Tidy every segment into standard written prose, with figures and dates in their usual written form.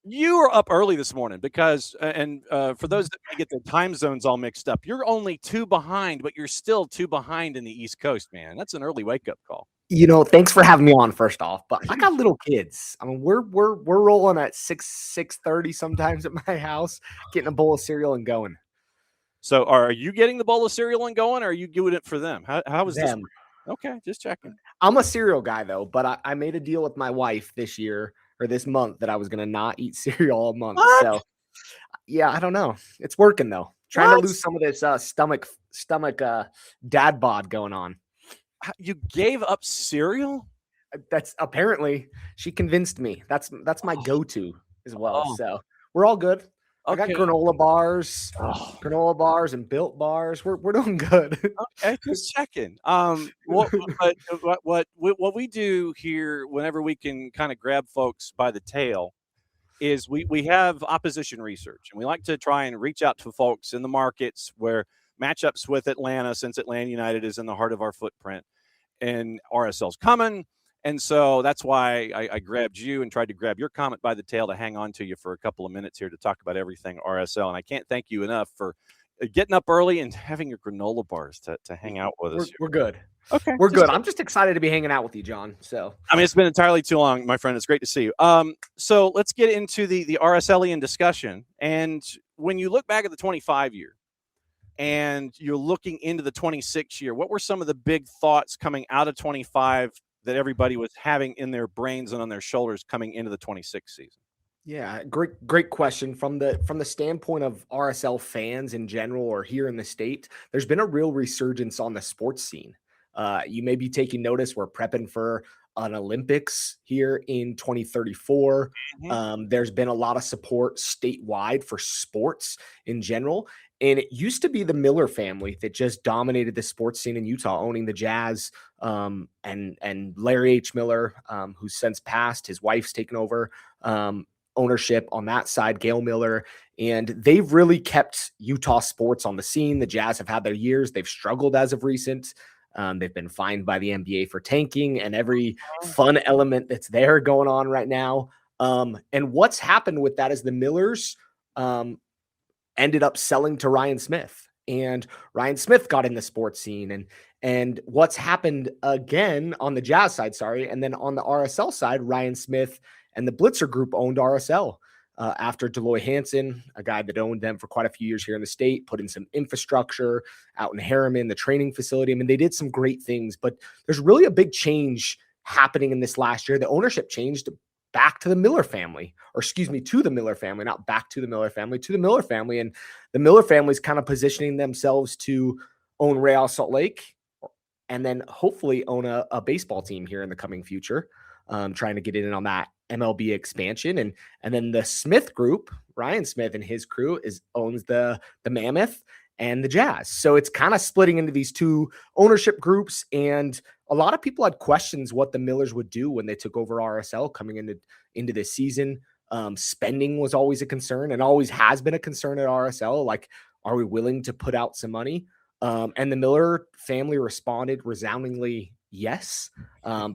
You are up early this morning because, for those that may get their time zones all mixed up, you're only 2 behind, but you're still 2 behind in the East Coast, man. That's an early wake-up call. Thanks for having me on first off, but I got little kids. I mean, we're rolling at 6:30 sometimes at my house, getting a bowl of cereal and going. So, are you getting the bowl of cereal and going, or are you doing it for them? How is this Them. work? Okay, just checking. I'm a cereal guy though, but I made a deal with my wife this year or this month that I was gonna not eat cereal all month. What? So yeah, I don't know. It's working though. Trying to What? lose some of this stomach dad bod going on. You gave up cereal? That's apparently she convinced me. That's my Oh, go-to as well. oh, So we're all good. I got okay. granola bars and Built bars. We're doing good. Okay, just checking. What we do here whenever we can kind of grab folks by the tail is we have opposition research, and we like to try and reach out to folks in the markets where matchups with Atlanta, since Atlanta United is in the heart of our footprint, and RSL's coming. And so that's why I grabbed you and tried to grab your comment by the tail to hang on to you for a couple of minutes here to talk about everything RSL. And I can't thank you enough for getting up early and having your granola bars to hang out with us. We're good. Okay, We're good. I'm just excited to be hanging out with you, John. So I mean, it's been entirely too long, my friend. It's great to see you. So let's get into the RSLian discussion. And when you look back at the 25 year and you're looking into the 26 year, what were some of the big thoughts coming out of 25 that everybody was having in their brains and on their shoulders coming into the 26 season? yeah, great question from the standpoint of RSL fans in general or here in the state. There's been a real resurgence on the sports scene. You may be taking notice. We're prepping for an Olympics here in 2034. There's been a lot of support statewide for sports in general. And it used to be the Miller family that just dominated the sports scene in Utah, owning the Jazz, and Larry H. Miller, who's since passed. His wife's taken over ownership on that side, Gail Miller, and they've really kept Utah sports on the scene. The Jazz have had their years. They've struggled as of recent. They've been fined by the NBA for tanking and every fun element that's there going on right now. And what's happened with that is the Millers ended up selling to Ryan Smith, and Ryan Smith got in the sports scene. And what's happened again on the Jazz side, and then on the RSL side, Ryan Smith and the Blitzer Group owned RSL after Deloy Hansen, a guy that owned them for quite a few years here in the state, put in some infrastructure out in Harriman, the training facility. I mean, they did some great things, but there's really a big change happening in this last year. The ownership changed back to the Miller family, or excuse me, to the Miller family, not back to the Miller family, to the Miller family. And the Miller family is kind of positioning themselves to own Real Salt Lake and then hopefully own a baseball team here in the coming future, trying to get in on that MLB expansion. And then the Smith Group, Ryan Smith and his crew owns the Mammoth and the Jazz. So it's kind of splitting into these two ownership groups. And a lot of people had questions what the Millers would do when they took over RSL coming into this season. Spending was always a concern and always has been a concern at RSL. Like, are we willing to put out some money? And the Miller family responded resoundingly yes.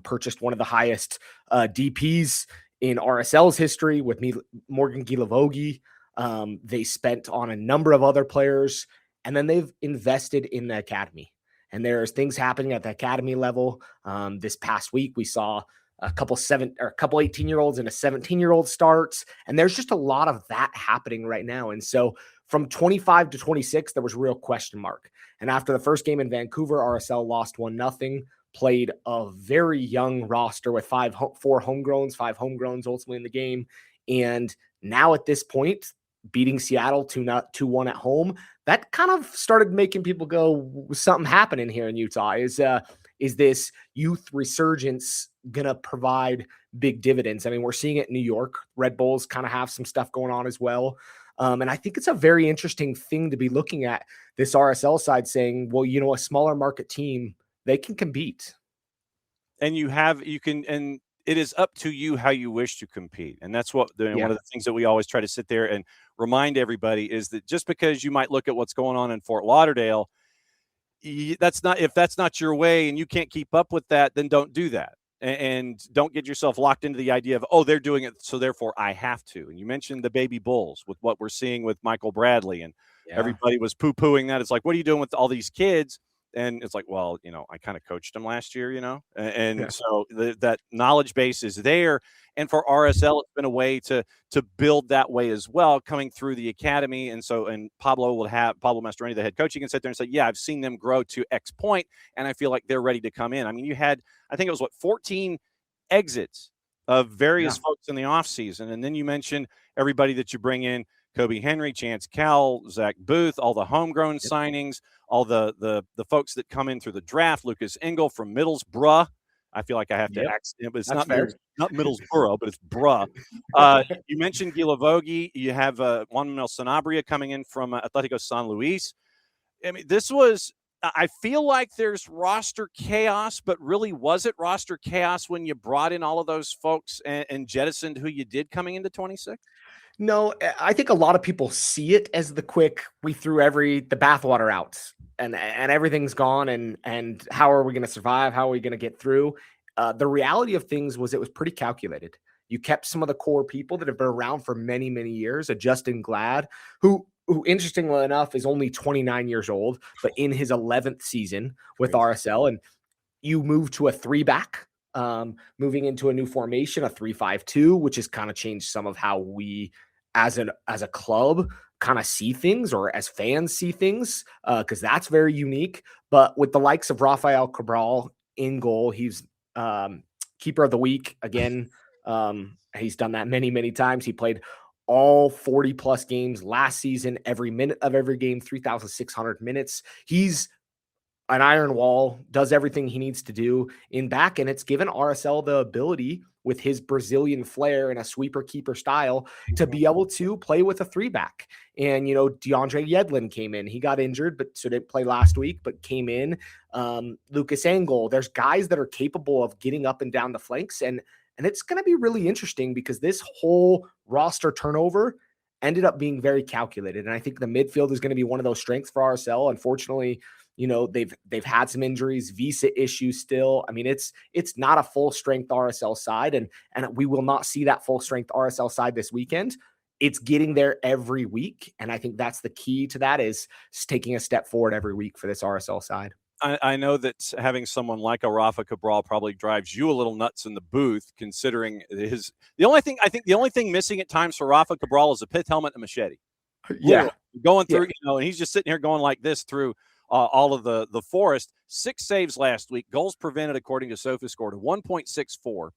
Purchased one of the highest DPs in RSL's history with Morgan Gilavogi. They spent on a number of other players, and then they've invested in the academy. And there's things happening at the academy level. This past week, we saw a couple 18-year-olds and a 17-year-old starts. And there's just a lot of that happening right now. And so from 25 to 26, there was a real question mark. And after the first game in Vancouver, RSL lost 1-0, played a very young roster with 5 homegrowns ultimately in the game. And now at this point, beating Seattle 2-1 at home, that kind of started making people go, something happening here in Utah. Is this youth resurgence going to provide big dividends? I mean, we're seeing it in New York. Red Bulls kind of have some stuff going on as well. And I think it's a very interesting thing to be looking at this RSL side saying, well, a smaller market team, they can compete. And and it is up to you how you wish to compete. And that's one of the things that we always try to sit there and remind everybody is that just because you might look at what's going on in Fort Lauderdale, if that's not your way and you can't keep up with that, then don't do that. and don't get yourself locked into the idea of, oh, they're doing it, so therefore I have to. And you mentioned the baby bulls with what we're seeing with Michael Bradley, and everybody was poo-pooing that. It's like, what are you doing with all these kids? And it's like, well, I kind of coached them last year, and so that knowledge base is there. And for RSL, it's been a way to build that way as well, coming through the academy. And Pablo Mastroeni, the head coach, he can sit there and say, yeah, I've seen them grow to X point, and I feel like they're ready to come in. I mean, you had, I think it was 14 exits of various folks in the offseason. And then you mentioned everybody that you bring in: Kobe Henry, Chance Cowell, Zach Booth, all the homegrown signings, all the folks that come in through the draft, Lucas Engel from Middlesbrough. I feel like I have to accent, but it's not Middlesbrough, but it's Bruh. You mentioned Gilavogi. You have Juan Manuel Sanabria coming in from Atletico San Luis. I mean, I feel like there's roster chaos, but really, was it roster chaos when you brought in all of those folks and jettisoned who you did coming into 26? No, I think a lot of people see it as the quick, we threw the bathwater out and everything's gone, and how are we going to survive? How are we going to get through? The reality of things was it was pretty calculated. You kept some of the core people that have been around for many, many years. A Justin Glad, who interestingly enough is only 29 years old, but in his 11th season with RSL. And you move to a 3-back, moving into a new formation, a 3-5-2, which has kind of changed some of how we as a club kind of see things, or as fans see things, because that's very unique. But with the likes of Rafael Cabral in goal, he's keeper of the week again. He's done that many, many times. He played all 40 plus games last season, every minute of every game, 3,600 minutes. He's an iron wall, does everything he needs to do in back. And it's given RSL the ability, with his Brazilian flair and a sweeper keeper style, to be able to play with a 3-back. And, DeAndre Yedlin came in. He got injured, so didn't play last week, but came in. Lucas Engel. There's guys that are capable of getting up and down the flanks. And it's going to be really interesting, because this whole roster turnover ended up being very calculated. And I think the midfield is going to be one of those strengths for RSL. Unfortunately, they've had some injuries, visa issues still. I mean, it's not a full strength RSL side, and we will not see that full strength RSL side this weekend. It's getting there every week, and I think that's the key to that, is taking a step forward every week for this RSL side. I know that having someone like a Rafa Cabral probably drives you a little nuts in the booth, considering the only thing missing at times for Rafa Cabral is a pith helmet and machete. Yeah, going through, and he's just sitting here going like this through all of the forest. 6 saves last week. Goals prevented, according to SofaScore, to 1.64.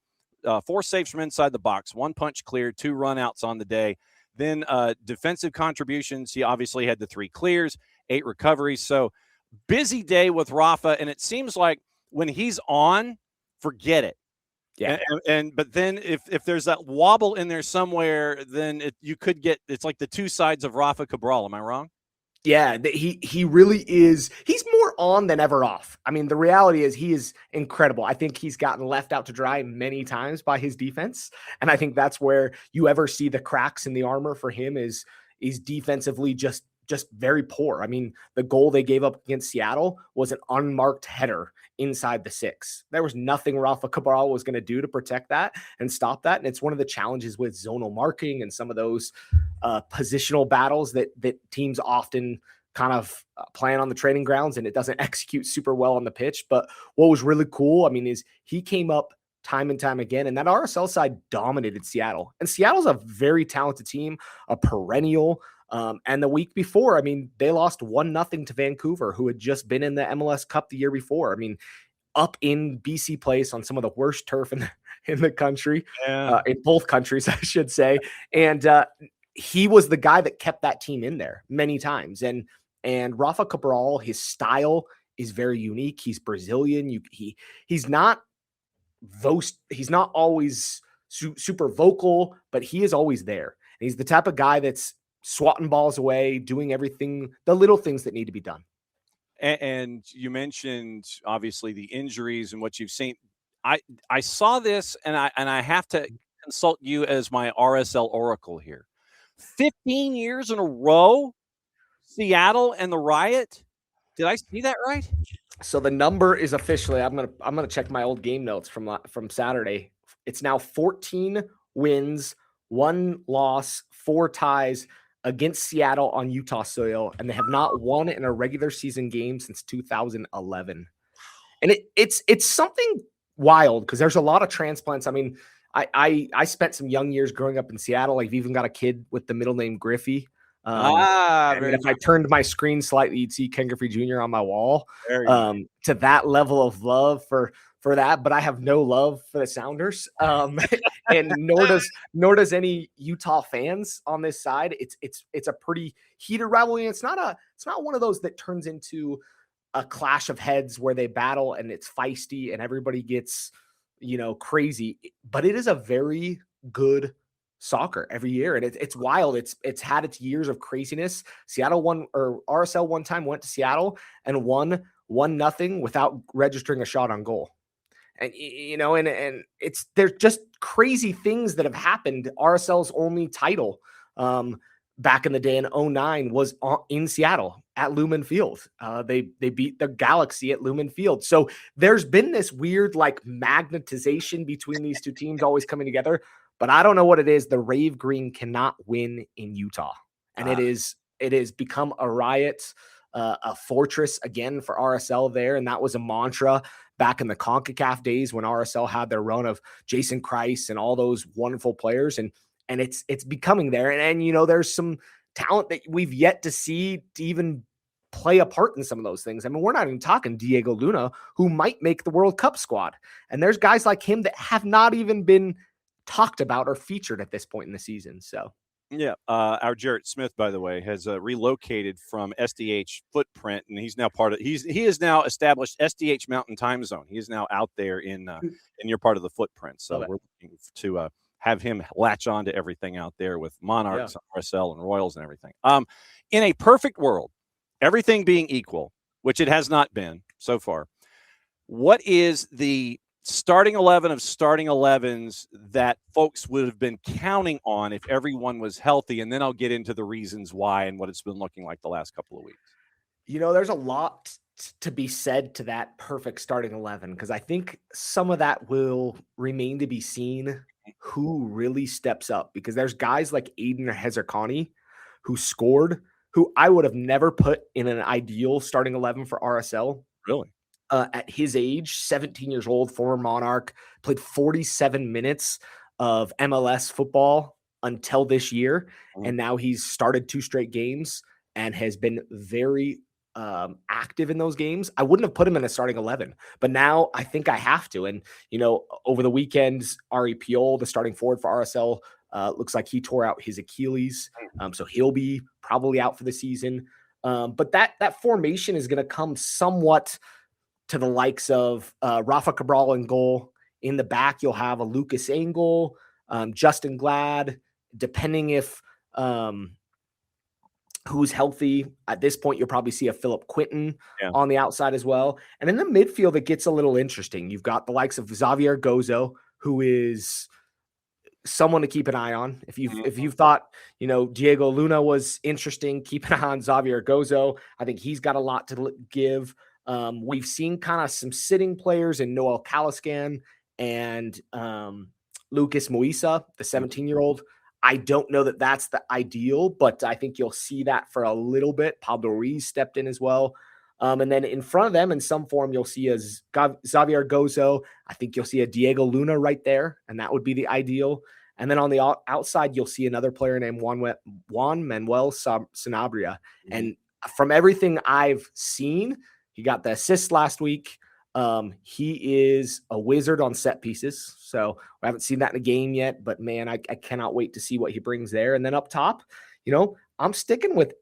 4 saves from inside the box, 1 punch cleared, 2 runouts on the day. Then defensive contributions, he obviously had the 3 clears, 8 recoveries. So busy day with Rafa, and it seems like when he's on, forget it. Yeah. But then if there's that wobble in there somewhere, then it's like the 2 sides of Rafa Cabral. Am I wrong? Yeah, he really is. He's more on than ever off. I mean, the reality is he is incredible. I think he's gotten left out to dry many times by his defense. And I think that's where you ever see the cracks in the armor for him, is defensively just very poor. I mean, the goal they gave up against Seattle was an unmarked header inside the 6. There was nothing Rafa Cabral was going to do to protect that and stop that. And it's one of the challenges with zonal marking and some of those positional battles that teams often kind of plan on the training grounds, and it doesn't execute super well on the pitch. But what was really cool, I mean, is he came up time and time again, and that RSL side dominated Seattle. And Seattle's a very talented team, a perennial. And the week before, I mean, they lost 1-0 to Vancouver, who had just been in the MLS Cup the year before. I mean, up in BC Place on some of the worst turf in the country, in both countries, I should say. And he was the guy that kept that team in there many times. And Rafa Cabral, his style is very unique. He's Brazilian. He's not always super vocal, but he is always there. And he's the type of guy that's swatting balls away, doing everything, the little things that need to be done. And you mentioned obviously the injuries and what you've seen. I saw this, and I have to consult you as my RSL oracle here. 15 years in a row, Seattle and the Riot. Did I see that right? So the number is officially, I'm gonna check my old game notes from Saturday. It's now 14 wins, 1 loss, 4 ties against Seattle on Utah soil, and they have not won in a regular season game since 2011. And it's something wild because there's a lot of transplants. I mean, I spent some young years growing up in Seattle. I've even got a kid with the middle name Griffey. And Very if I turned my screen slightly, you'd see Ken Griffey Jr. on my wall. nice. To that level of love for that, but I have no love for the Sounders. And nor does any Utah fans on this side. It's a pretty heated rivalry. It's not one of those that turns into a clash of heads where they battle and it's feisty and everybody gets, crazy. But it is a very good soccer every year, and it's wild. It's had its years of craziness. Seattle won, or RSL one time went to Seattle and won 1-0 without registering a shot on goal. And and it's there's just crazy things that have happened. RSL's only title back in the day in 2009 was in Seattle at Lumen Field. They beat the Galaxy at Lumen Field. So there's been this weird like magnetization between these two teams always coming together. But I don't know what it is. The Rave Green cannot win in Utah, and it is become a riot, a fortress again for RSL there. And that was a mantra back in the CONCACAF days when RSL had their run of Jason Kreis and all those wonderful players. And it's becoming there. And there's some talent that we've yet to see to even play a part in some of those things. I mean, we're not even talking Diego Luna, who might make the World Cup squad. And there's guys like him that have not even been talked about or featured at this point in the season. So Yeah, our Jarrett Smith, by the way, has relocated from SDH footprint, and he's now he has now established SDH Mountain Time Zone. He is now out there in your part of the footprint. So we're looking to have him latch on to everything out there with Monarchs, RSL, and Royals and everything. In a perfect world, everything being equal, which it has not been so far, what is the starting 11 of starting 11s that folks would have been counting on if everyone was healthy? And then I'll get into the reasons why and what it's been looking like the last couple of weeks. There's a lot to be said to that perfect starting 11, because I think some of that will remain to be seen who really steps up, because there's guys like Aiden Hezarkani who scored, who I would have never put in an ideal starting 11 for RSL. Really? At his age, 17 years old, former Monarch, played 47 minutes of MLS football until this year. And now he's started 2 straight games and has been very active in those games. I wouldn't have put him in a starting 11, but now I think I have to. And, over the weekends, Ari Piol, the starting forward for RSL, looks like he tore out his Achilles. So he'll be probably out for the season. But that formation is going to come somewhat to the likes of Rafa Cabral in goal. In the back, you'll have a Lucas Engel, Justin Glad, depending if who's healthy. At this point, you'll probably see a Philip Quinton on the outside as well. And in the midfield, it gets a little interesting. You've got the likes of Xavier Gozo, who is someone to keep an eye on. If you've thought, Diego Luna was interesting, keep an eye on Xavier Gozo. I think he's got a lot to give. We've seen kind of some sitting players in Noel Caliscan and Lucas Moisa, the 17-year-old. I don't know that that's the ideal, but I think you'll see that for a little bit. Pablo Ruiz stepped in as well. And then in front of them in some form, you'll see a Xavier Gozo. I think you'll see a Diego Luna right there, and that would be the ideal. And then on the outside, you'll see another player named Juan Manuel Sanabria. And from everything I've seen, he got the assist last week. He is a wizard on set pieces. So we haven't seen that in a game yet, but man, I cannot wait to see what he brings there. And then up top, I'm sticking with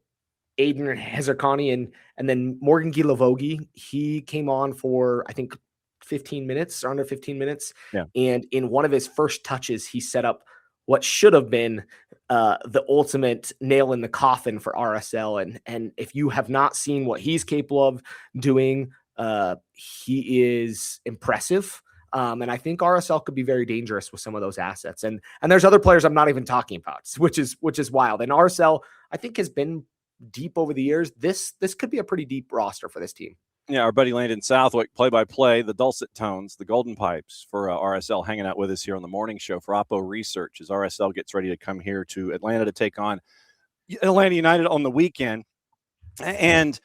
Aiden Hezarkani and then Morgan Gilavogi. He came on for, I think, 15 minutes or under 15 minutes. Yeah. And in one of his first touches, he set up what should have been the ultimate nail in the coffin for RSL. And if you have not seen what he's capable of doing, he is impressive. And I think RSL could be very dangerous with some of those assets. And there's other players I'm not even talking about, which is wild. And RSL, I think, has been deep over the years. This could be a pretty deep roster for this team. Yeah, our buddy Landon Southwick, play-by-play, the dulcet tones, the golden pipes for RSL, hanging out with us here on the morning show for Oppo Research as RSL gets ready to come here to Atlanta to take on Atlanta United on the weekend. And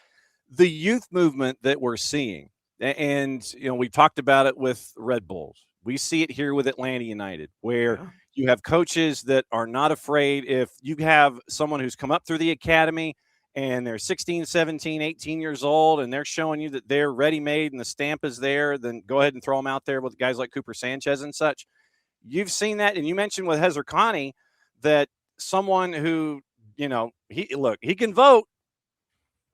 the youth movement that we're seeing, and we talked about it with Red Bulls. We see it here with Atlanta United, where you have coaches that are not afraid. If you have someone who's come up through the academy and they're 16, 17, 18 years old, and they're showing you that they're ready-made and the stamp is there, then go ahead and throw them out there with guys like Cooper Sanchez and such. You've seen that, and you mentioned with Hezer Connie that someone who, he can vote,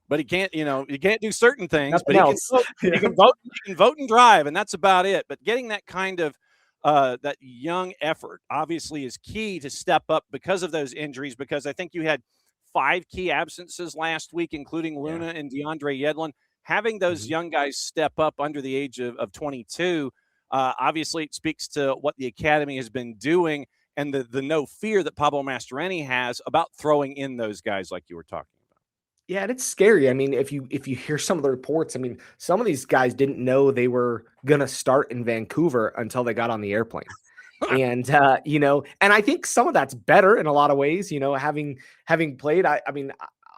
but he can't, he can't do certain things. Nothing but else. He can vote. He can vote and drive, and that's about it. But getting that kind of that young effort obviously is key to step up because of those injuries. Because I think you had 5 key absences last week, including Luna and DeAndre Yedlin. Having those young guys step up under the age of 22, obviously it speaks to what the academy has been doing and the no fear that Pablo Mastroeni has about throwing in those guys like you were talking about. Yeah, and it's scary. I mean, if you hear some of the reports, I mean, some of these guys didn't know they were gonna start in Vancouver until they got on the airplane. And and I think some of that's better in a lot of ways, having played. I mean,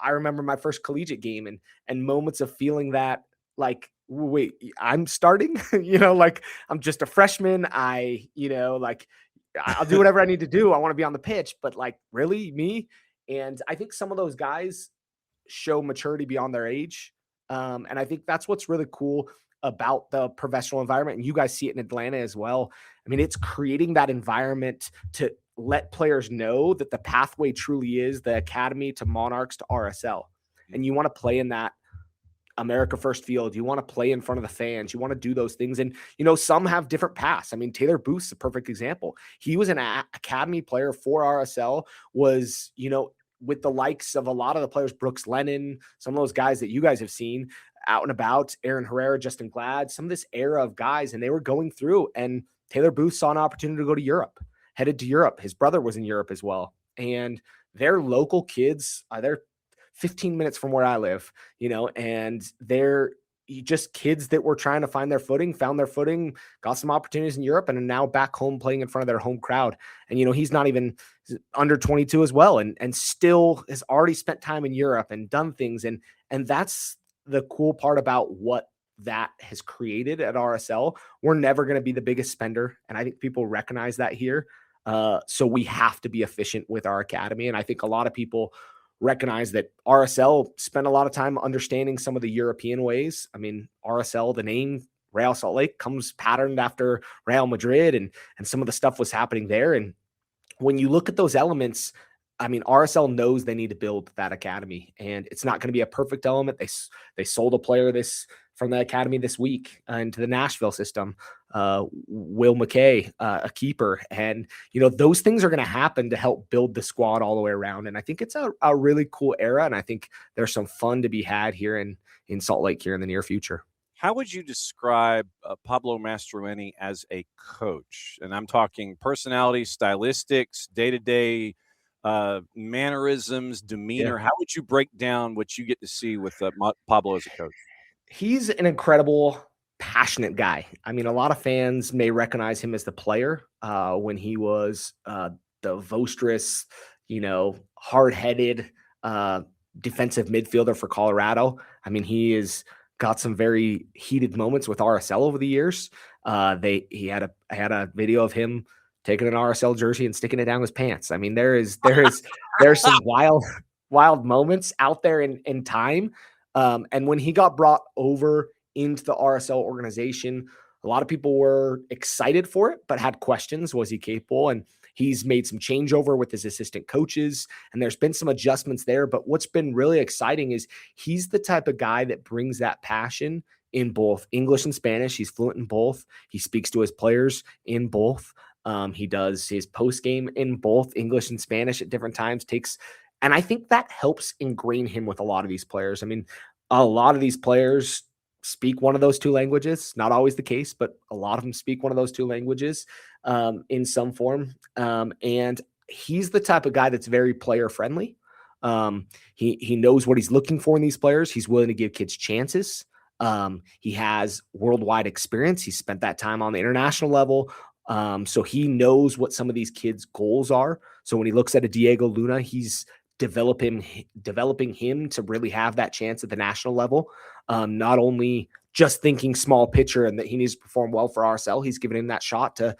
I remember my first collegiate game and moments of feeling that like, wait, I'm starting, like I'm just a freshman. I'll do whatever I need to do. I want to be on the pitch, but like, really, me? And I think some of those guys show maturity beyond their age. And I think that's what's really cool about the professional environment. And you guys see it in Atlanta as well. I mean, it's creating that environment to let players know that the pathway truly is the academy to Monarchs to RSL. And you want to play in that America First field. You want to play in front of the fans. You want to do those things. And, some have different paths. I mean, Taylor Booth's a perfect example. He was an academy player for RSL, was, with the likes of a lot of the players, Brooks Lennon, some of those guys that you guys have seen out and about, Aaron Herrera, Justin Glad, some of this era of guys, and they were going through, and Taylor Booth saw an opportunity to go to Europe, headed to Europe. His brother was in Europe as well. And they're local kids. They're 15 minutes from where I live, and they're just kids that were trying to find their footing, found their footing, got some opportunities in Europe, and are now back home playing in front of their home crowd. And, he's not even under 22 as well, and still has already spent time in Europe and done things. And that's the cool part about what that has created at RSL. We're never going to be the biggest spender. And I think people recognize that here. So we have to be efficient with our academy. And I think a lot of people recognize that RSL spent a lot of time understanding some of the European ways. I mean, RSL, the name Real Salt Lake, comes patterned after Real Madrid, and some of the stuff was happening there. And when you look at those elements, I mean, RSL knows they need to build that academy, and it's not going to be a perfect element. They sold a player from the academy this week into the Nashville system, Will McKay, a keeper. And, those things are going to happen to help build the squad all the way around. And I think it's a really cool era. And I think there's some fun to be had here in Salt Lake here in the near future. How would you describe Pablo Mastroeni as a coach? And I'm talking personality, stylistics, day-to-day mannerisms, demeanor. Yeah. How would you break down what you get to see with Pablo as a coach? He's an incredible, passionate guy. I mean, a lot of fans may recognize him as the player when he was the boisterous, hard-headed defensive midfielder for Colorado. I mean, he has got some very heated moments with RSL over the years. I had a video of him taking an RSL jersey and sticking it down his pants. I mean, there's some wild moments out there in time. And when he got brought over into the RSL organization, a lot of people were excited for it, but had questions. Was he capable? And he's made some changeover with his assistant coaches, and there's been some adjustments there. But what's been really exciting is he's the type of guy that brings that passion in both English and Spanish. He's fluent in both. He speaks to his players in both. He does his post game in both English and Spanish at different times. And I think that helps ingrain him with a lot of these players. I mean, a lot of these players speak one of those two languages. Not always the case, but a lot of them speak one of those two languages in some form. And he's the type of guy that's very player friendly. He knows what he's looking for in these players. He's willing to give kids chances. He has worldwide experience. He spent that time on the international level. So he knows what some of these kids' goals are. So when he looks at a Diego Luna, he's developing him to really have that chance at the national level. Not only just thinking small picture and that he needs to perform well for RSL, he's giving him that shot to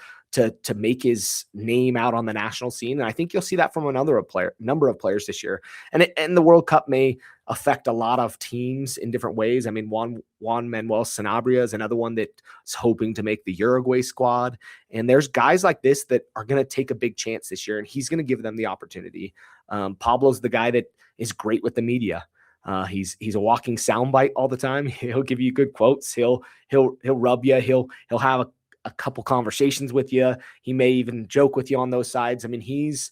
make his name out on the national scene. And I think you'll see that from number of players this year. And the World Cup may affect a lot of teams in different ways. I mean, Juan Manuel Sanabria is another one that's hoping to make the Uruguay squad. And there's guys like this that are going to take a big chance this year, and he's going to give them the opportunity. Pablo's the guy that is great with the media. He's a walking soundbite all the time. He'll give you good quotes. He'll rub you. He'll have a couple conversations with you. He may even joke with you on those sides. I mean, he's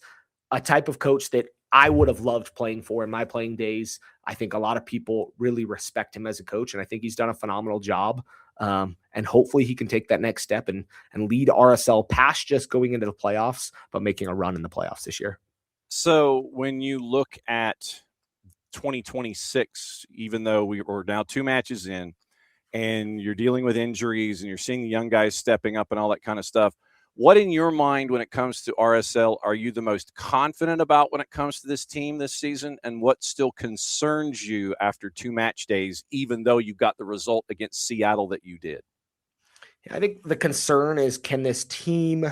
a type of coach that I would have loved playing for in my playing days. I think a lot of people really respect him as a coach, and I think he's done a phenomenal job. And hopefully he can take that next step and lead RSL past just going into the playoffs, but making a run in the playoffs this year. So when you look at 2026, even though we're now 2 matches in and you're dealing with injuries and you're seeing the young guys stepping up and all that kind of stuff, what in your mind when it comes to RSL are you the most confident about when it comes to this team this season, and what still concerns you after 2 match days, even though you got the result against Seattle that you did? I think the concern is, can this team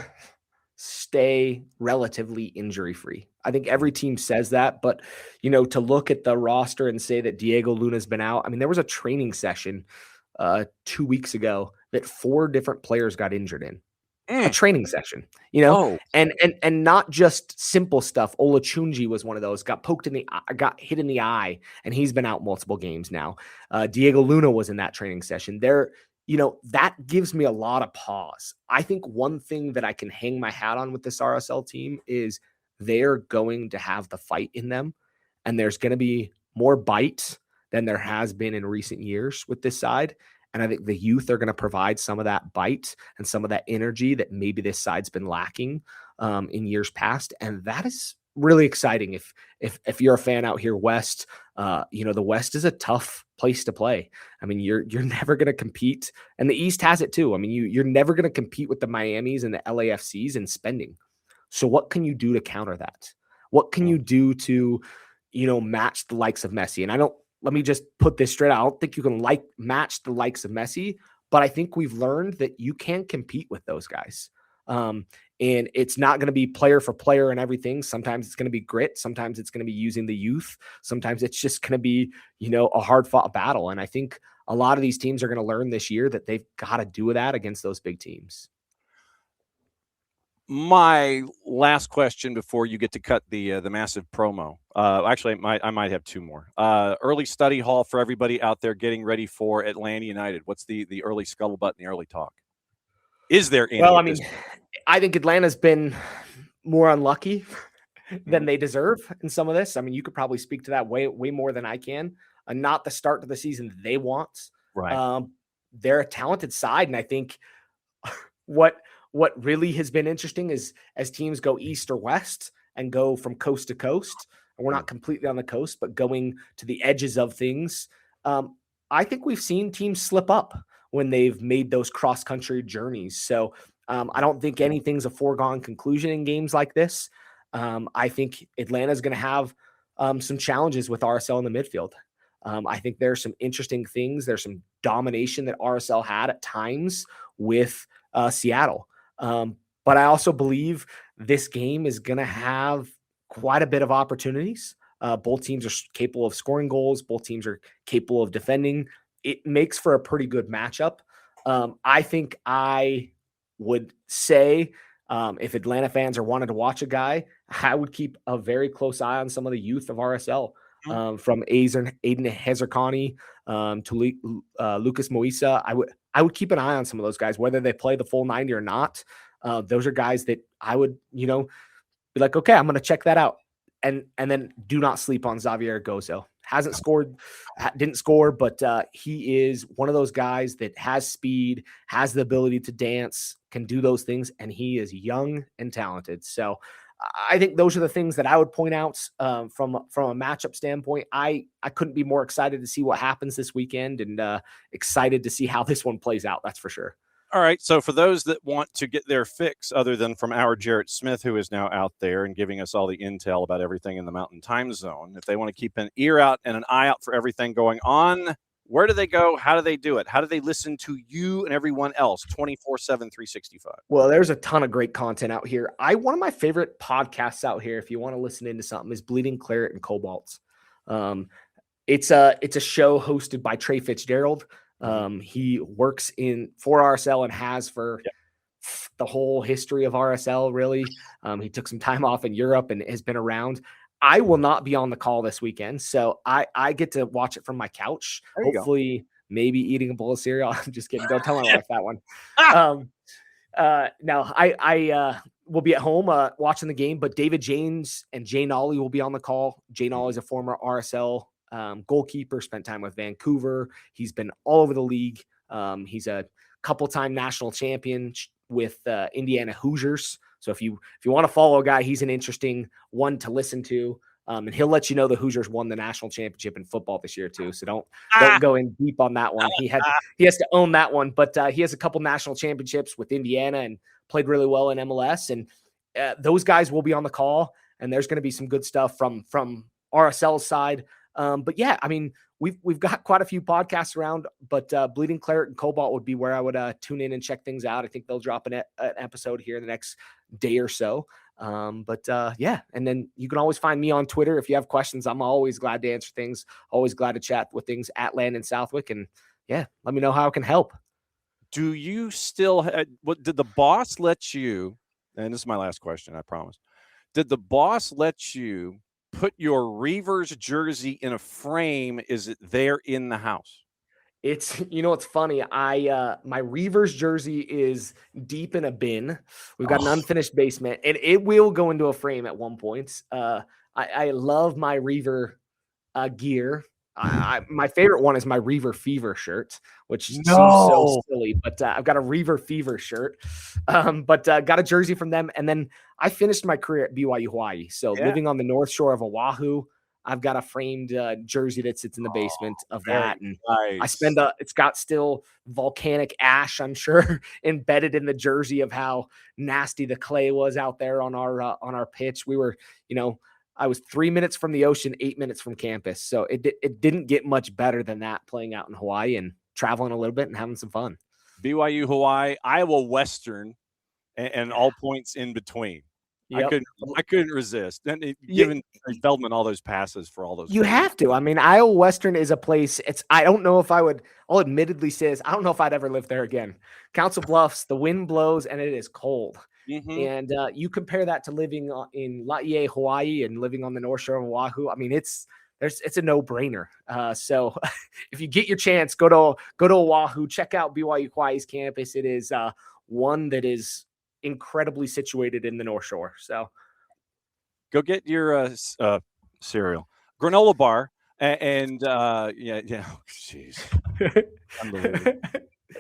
stay relatively injury-free? I think every team says that, but to look at the roster and say that Diego Luna's been out. I mean, there was a training session 2 weeks ago that 4 different players got injured in. A training session, and not just simple stuff. Olachunji was one of those, got hit in the eye, and he's been out multiple games now. Diego Luna was in that training session. That gives me a lot of pause. I think one thing that I can hang my hat on with this RSL team is they're going to have the fight in them, and there's going to be more bite than there has been in recent years with this side. And I think the youth are going to provide some of that bite and some of that energy that maybe this side's been lacking in years past. And that is really exciting. If you're a fan out here west, the West is a tough place to play. I mean, you're never going to compete, and the East has it too. I mean, you're never going to compete with the Miamis and the LAFCs in spending. So what can you do to counter that? What can you do to, match the likes of Messi? And let me just put this straight out. I don't think you can match the likes of Messi, but I think we've learned that you can compete with those guys. And it's not going to be player for player and everything. Sometimes it's going to be grit. Sometimes it's going to be using the youth. Sometimes it's just going to be, a hard fought battle. And I think a lot of these teams are going to learn this year that they've got to do that against those big teams. My last question before you get to cut the massive promo. Actually, I might have 2 more. Early study hall for everybody out there getting ready for Atlanta United. What's the early scuttlebutt and the early talk? Is there any? Well, I mean, I think Atlanta's been more unlucky than they deserve in some of this. I mean, you could probably speak to that way more than I can. Not the start to the season they want. Right. They're a talented side, and I think what really has been interesting is as teams go east or west and go from coast to coast, and we're not completely on the coast, but going to the edges of things. I think we've seen teams slip up when they've made those cross-country journeys. So I don't think anything's a foregone conclusion in games like this. I think Atlanta's going to have some challenges with RSL in the midfield. I think there's some interesting things. There's some domination that RSL had at times with Seattle. But I also believe this game is going to have quite a bit of opportunities. Both teams are capable of scoring goals. Both teams are capable of defending. It makes for a pretty good matchup. I think I would say if Atlanta fans are wanting to watch a guy, I would keep a very close eye on some of the youth of RSL, from Aiden Hezerkani to Lucas Moisa. I would keep an eye on some of those guys, whether they play the full 90 or not. Those are guys that I would, be like, okay, I'm going to check that out. And then do not sleep on Xavier Gozo. Didn't score, but he is one of those guys that has speed, has the ability to dance, can do those things, and he is young and talented. So I think those are the things that I would point out from a matchup standpoint. I couldn't be more excited to see what happens this weekend, and excited to see how this one plays out. That's for sure. All right. So for those that want to get their fix other than from our Jarrett Smith, who is now out there and giving us all the intel about everything in the Mountain Time Zone, if they want to keep an ear out and an eye out for everything going on, where do they go? How do they do it? How do they listen to you and everyone else 24/7, 365? Well, there's a ton of great content out here. One of my favorite podcasts out here, if you want to listen into something, is Bleeding Claret and Cobalts. It's a show hosted by Trey Fitzgerald. He works for RSL and has for the whole history of RSL, really. He took some time off in Europe and has been around. I will not be on the call this weekend, so I get to watch it from my couch. Hopefully, maybe eating a bowl of cereal. I'm just kidding. Don't tell my wife that one. No, I will be at home watching the game, but David James and Jay Nolly will be on the call. Jay Nolly is a former RSL goalkeeper, spent time with Vancouver. He's been all over the league. He's a couple-time national champion with Indiana Hoosiers. So if you want to follow a guy, he's an interesting one to listen to. And he'll let you know the Hoosiers won the national championship in football this year too. So don't go in deep on that one. He has to own that one, but he has a couple national championships with Indiana and played really well in MLS. And those guys will be on the call, and there's going to be some good stuff from RSL's side. But yeah, I mean, we've got quite a few podcasts around, but Bleeding Claret and Cobalt would be where I would tune in and check things out. I think they'll drop an episode here in the next day or so. Yeah, and then you can always find me on Twitter if you have questions. I'm always glad to answer things. Always glad to chat with things at Landon Southwick, and yeah, let me know how I can help. Do you still did the boss let you? And this is my last question, I promise. Did the boss let you put your Reavers jersey in a frame? Is it there in the house? It's, it's funny. My Reavers jersey is deep in a bin. We've got an unfinished basement, and it will go into a frame at one point. I love my Reaver gear. My favorite one is my Reaver Fever shirt, which seems so silly, but I've got a Reaver Fever shirt. But got a jersey from them, and then I finished my career at BYU Hawaii. So living on the North Shore of Oahu, I've got a framed jersey that sits in the basement of that, and nice. It's got still volcanic ash, I'm sure, embedded in the jersey of how nasty the clay was out there on our pitch. We were, I was 3 minutes from the ocean, 8 minutes from campus. So it didn't get much better than that, playing out in Hawaii and traveling a little bit and having some fun. BYU Hawaii, Iowa Western, and all points in between. Yep. I couldn't resist. And giving Feldman all those passes for all those. You have to. I mean, Iowa Western is a place. I don't know if I'll admittedly say this, I don't know if I'd ever live there again. Council Bluffs, the wind blows and it is cold. Mm-hmm. And you compare that to living in Laie, Hawaii, and living on the North Shore of Oahu. I mean, it's a no-brainer. So if you get your chance, go to Oahu, check out BYU Hawaii's campus. It is one that is incredibly situated in the North Shore. So go get your cereal, granola bar, and yeah. Jeez, unbelievable.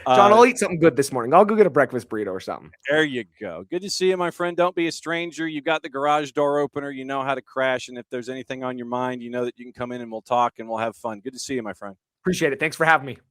John, I'll eat something good this morning. I'll go get a breakfast burrito or something. There you go. Good to see you, my friend. Don't be a stranger. You got the garage door opener. You know how to crash. And if there's anything on your mind, you know that you can come in and we'll talk and we'll have fun. Good to see you, my friend. Appreciate it. Thanks for having me.